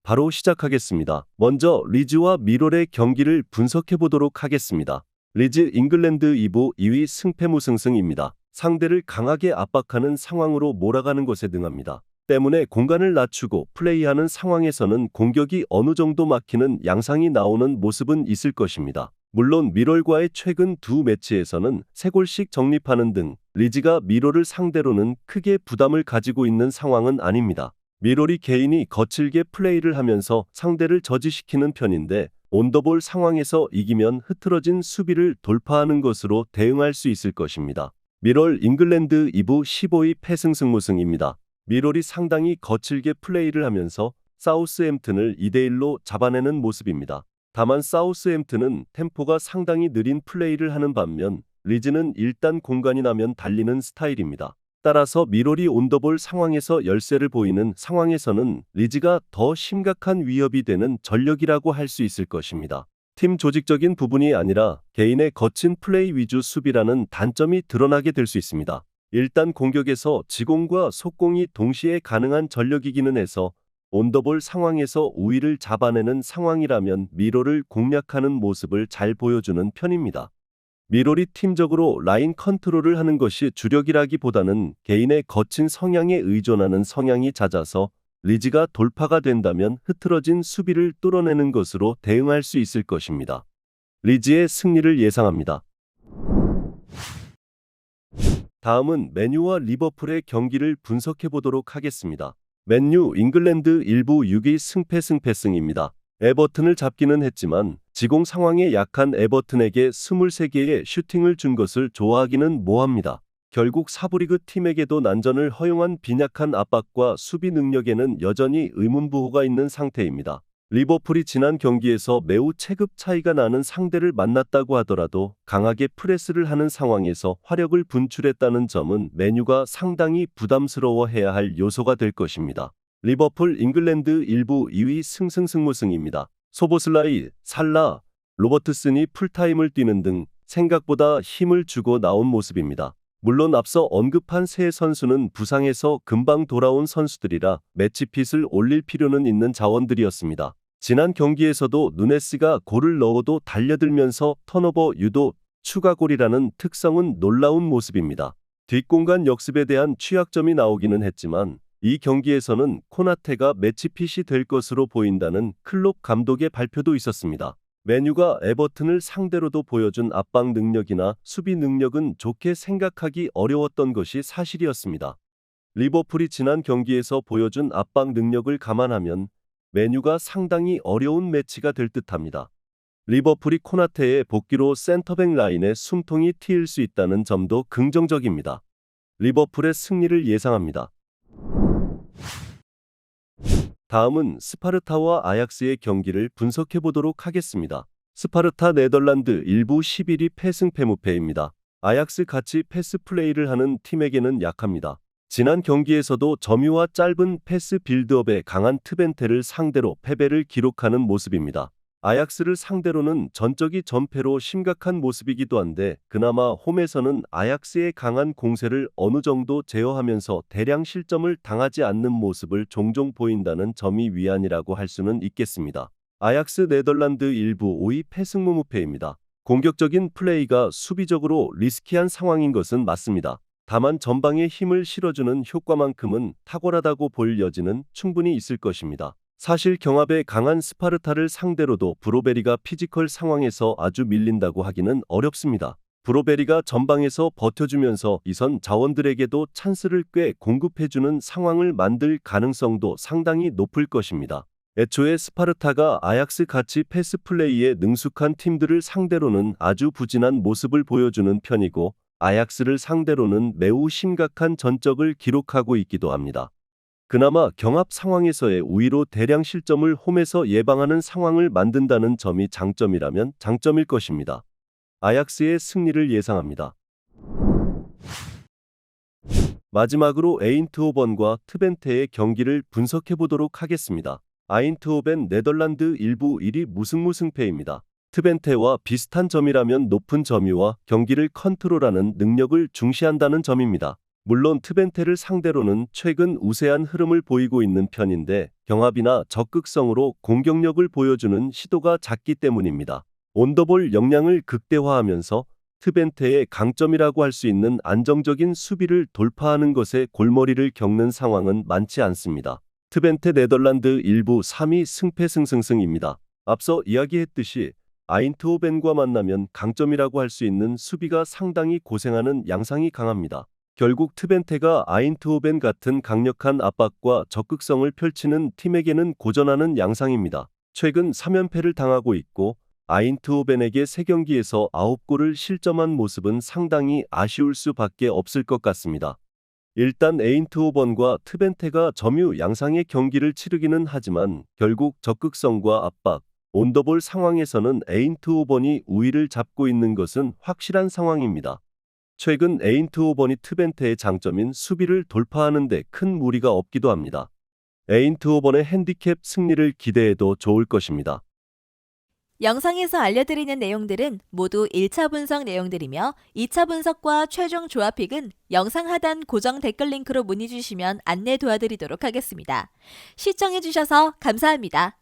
바로 시작하겠습니다. 먼저 리즈와 미롤의 경기를 분석해 보도록 하겠습니다. 리즈 잉글랜드 2부 2위 승패무승승입니다. 상대를 강하게 압박하는 상황으로 몰아가는 것에 능합니다. 때문에 공간을 낮추고 플레이하는 상황에서는 공격이 어느 정도 막히는 양상이 나오는 모습은 있을 것입니다. 물론 미롤과의 최근 두 매치에서는 3골씩 적립하는 등 리즈가 미롤을 상대로는 크게 부담을 가지고 있는 상황은 아닙니다. 미롤이 개인이 거칠게 플레이를 하면서 상대를 저지시키는 편인데 온더볼 상황에서 이기면 흐트러진 수비를 돌파하는 것으로 대응할 수 있을 것입니다. 미롤 잉글랜드 2부 15위 패승승무승입니다. 미롤이 상당히 거칠게 플레이를 하면서 사우스햄튼을 2대1로 잡아내는 모습입니다. 다만 사우스햄튼은 템포가 상당히 느린 플레이를 하는 반면 리즈는 일단 공간이 나면 달리는 스타일입니다. 따라서 미롤이 온더볼 상황에서 열세를 보이는 상황에서는 리즈가 더 심각한 위협이 되는 전력이라고 할 수 있을 것입니다. 팀 조직적인 부분이 아니라 개인의 거친 플레이 위주 수비라는 단점이 드러나게 될 수 있습니다. 일단 공격에서 지공과 속공이 동시에 가능한 전력이기는 해서 온더볼 상황에서 우위를 잡아내는 상황이라면 미롤을 공략하는 모습을 잘 보여주는 편입니다. 미롤이 팀적으로 라인 컨트롤을 하는 것이 주력이라기보다는 개인의 거친 성향에 의존하는 성향이 잦아서 리즈가 돌파가 된다면 흐트러진 수비를 뚫어내는 것으로 대응할 수 있을 것입니다. 리즈의 승리를 예상합니다. 다음은 맨유와 리버풀의 경기를 분석해 보도록 하겠습니다. 맨유 잉글랜드 1부 6위 승패승입니다. 에버튼을 잡기는 했지만 지공 상황에 약한 에버튼에게 23개의 슈팅을 준 것을 좋아하기는 뭐합니다. 결국 사부리그 팀에게도 난전을 허용한 빈약한 압박과 수비 능력에는 여전히 의문부호가 있는 상태입니다. 리버풀이 지난 경기에서 매우 체급 차이가 나는 상대를 만났다고 하더라도 강하게 프레스를 하는 상황에서 화력을 분출했다는 점은 맨유가 상당히 부담스러워해야 할 요소가 될 것입니다. 리버풀 잉글랜드 1부 2위 승승승무승입니다. 소보슬라이, 살라, 로버트슨이 풀타임을 뛰는 등 생각보다 힘을 주고 나온 모습입니다. 물론 앞서 언급한 세 선수는 부상에서 금방 돌아온 선수들이라 매치핏을 올릴 필요는 있는 자원들이었습니다. 지난 경기에서도 누네스가 골을 넣어도 달려들면서 턴오버 유도, 추가골이라는 특성은 놀라운 모습입니다. 뒷공간 역습에 대한 취약점이 나오기는 했지만 이 경기에서는 코나테가 매치핏이 될 것으로 보인다는 클롭 감독의 발표도 있었습니다. 맨유가 에버튼을 상대로도 보여준 압박 능력이나 수비 능력은 좋게 생각하기 어려웠던 것이 사실이었습니다. 리버풀이 지난 경기에서 보여준 압박 능력을 감안하면 맨유가 상당히 어려운 매치가 될 듯합니다. 리버풀이 코나테의 복귀로 센터백 라인에 숨통이 트일 수 있다는 점도 긍정적입니다. 리버풀의 승리를 예상합니다. 다음은 스파르타와 아약스의 경기를 분석해 보도록 하겠습니다. 스파르타 네덜란드 1부 11위 패승패무패입니다. 아약스 같이 패스 플레이를 하는 팀에게는 약합니다. 지난 경기에서도 점유와 짧은 패스 빌드업에 강한 트벤테를 상대로 패배를 기록하는 모습입니다. 아약스를 상대로는 전적이 전패로 심각한 모습이기도 한데 그나마 홈에서는 아약스의 강한 공세를 어느 정도 제어하면서 대량 실점을 당하지 않는 모습을 종종 보인다는 점이 위안이라고 할 수는 있겠습니다. 아약스 네덜란드 1부 5위 패승무무패입니다. 공격적인 플레이가 수비적으로 리스키한 상황인 것은 맞습니다. 다만 전방에 힘을 실어주는 효과만큼은 탁월하다고 볼 여지는 충분히 있을 것입니다. 사실 경합에 강한 스파르타를 상대로도 브로베리가 피지컬 상황에서 아주 밀린다고 하기는 어렵습니다. 브로베리가 전방에서 버텨주면서 이선 자원들에게도 찬스를 꽤 공급해주는 상황을 만들 가능성도 상당히 높을 것입니다. 애초에 스파르타가 아약스 같이 패스 플레이에 능숙한 팀들을 상대로는 아주 부진한 모습을 보여주는 편이고 아약스를 상대로는 매우 심각한 전적을 기록하고 있기도 합니다. 그나마 경합 상황에서의 우위로 대량 실점을 홈에서 예방하는 상황을 만든다는 점이 장점이라면 장점일 것입니다. 아약스의 승리를 예상합니다. 마지막으로 에인트호벤과 트벤테의 경기를 분석해 보도록 하겠습니다. 아인트호벤 네덜란드 1부 1위 무승무승패입니다. 트벤테와 비슷한 점이라면 높은 점유와 경기를 컨트롤하는 능력을 중시한다는 점입니다. 물론 트벤테를 상대로는 최근 우세한 흐름을 보이고 있는 편인데 경합이나 적극성으로 공격력을 보여주는 시도가 작기 때문입니다. 온더볼 역량을 극대화하면서 트벤테의 강점이라고 할 수 있는 안정적인 수비를 돌파하는 것에 골머리를 겪는 상황은 많지 않습니다. 트벤테 네덜란드 1부 3위 승패승승승입니다. 앞서 이야기했듯이 아인트호벤과 만나면 강점이라고 할 수 있는 수비가 상당히 고생하는 양상이 강합니다. 결국 트벤테가 아인트호벤 같은 강력한 압박과 적극성을 펼치는 팀에게는 고전하는 양상입니다. 최근 3연패를 당하고 있고 아인트호벤에게 3경기에서 9골을 실점한 모습은 상당히 아쉬울 수밖에 없을 것 같습니다. 일단 에인트호벤과 트벤테가 점유 양상의 경기를 치르기는 하지만 결국 적극성과 압박, 온더볼 상황에서는 에인트호벤이 우위를 잡고 있는 것은 확실한 상황입니다. 최근 에인트호벤이 트벤테의 장점인 수비를 돌파하는 데 큰 무리가 없기도 합니다. 에인트호벤의 핸디캡 승리를 기대해도 좋을 것입니다. 영상에서 알려드리는 내용들은 모두 1차 분석 내용들이며 2차 분석과 최종 조합픽은 영상 하단 고정 댓글 링크로 문의 주시면 안내 도와드리도록 하겠습니다. 시청해주셔서 감사합니다.